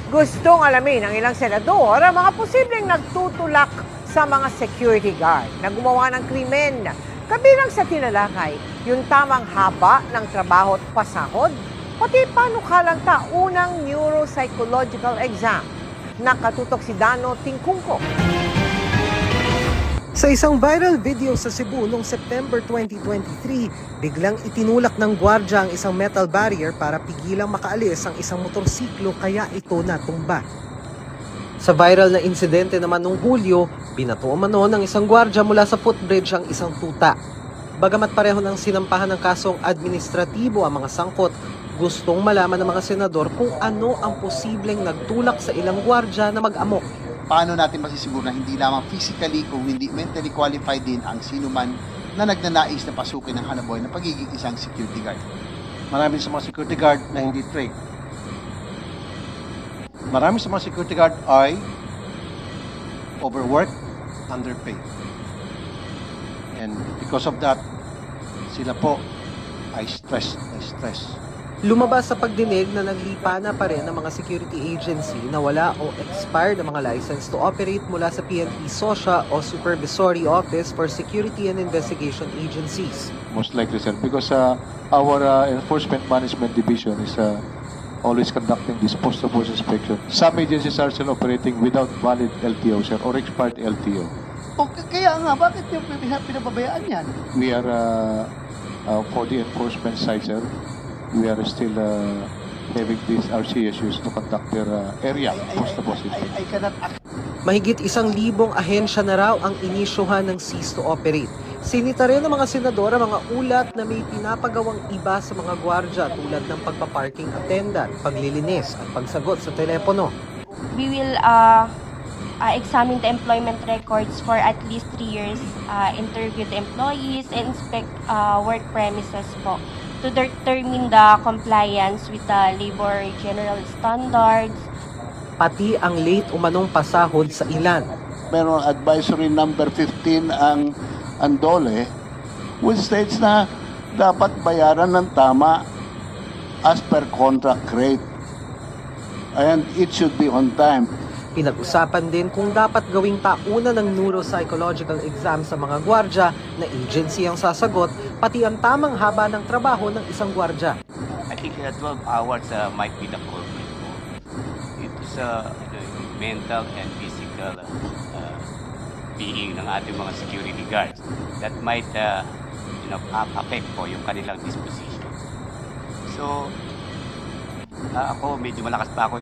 Gustong alamin ng ilang senador ang mga posibleng nagtutulak sa mga security guard na gumawa ng krimen. Kabilang sa tinalakay, yung tamang haba ng trabaho at pasahod, pati panukalang taunang neuropsychological exam. Nakatutok si Dano Tingkungko. Sa isang viral video sa Cebu noong September 2023, biglang itinulak ng gwardya ang isang metal barrier para pigilang makaalis ang isang motorsiklo kaya ito natumba. Sa viral na insidente naman noong Hulyo, binato umano ng isang gwardya mula sa footbridge ang isang tuta. Bagamat pareho ng sinampahan ng kasong administratibo ang mga sangkot, gustong malaman ng mga senador kung ano ang posibleng nagtulak sa ilang gwardya na mag-amok. Paano natin masisiguro na hindi lamang physically kung hindi mentally qualified din ang sino man na nagnanais na pasukin ng hanaboy ng pagiging isang security guard? Marami sa mga security guard na hindi trained. Marami sa mga security guard ay overworked, underpaid. And because of that, sila po ay stressed. Lumabas sa pagdinig na naglipa na pa rin ng mga security agency na wala o expired ang mga license to operate mula sa PNP SOSIA o Supervisory Office for Security and Investigation Agencies. Most likely, sir, because our Enforcement Management Division is always conducting this post-to-post inspection. Some agencies are still operating without valid LTO, sir, or expired LTO. O kaya nga, bakit yung pinababayaan yan? We are, for the enforcement side, sir, we are still having these RCSUs to conduct their area post-to-post inspection. I cannot Mahigit 1,000 ahensya na raw ang inisyuhan ng cease to operate. Sinita rin ng mga senador ang mga ulat na may pinapagawang iba sa mga gwardya tulad ng pagpaparking attendant, paglilinis at pagsagot sa telepono. We will examine the employment records for at least 3 years, interview the employees, and inspect work premises po to determine the compliance with the labor general standards. Pati ang late umanong pasahod sa ilan. Meron advisory number 15 ang DOLE, which states na dapat bayaran ng tama as per contract rate. And it should be on time. Pinag-usapan din kung dapat gawing tauna ng neuropsychological exam sa mga gwardya na agency ang sasagot, pati ang tamang haba ng trabaho ng isang gwardya. I think 12 hours might be the culprit po. Ito sa mental and physical being ng ating mga security guards that might affect po yung kanilang disposition. So, ako medyo malakas pa ako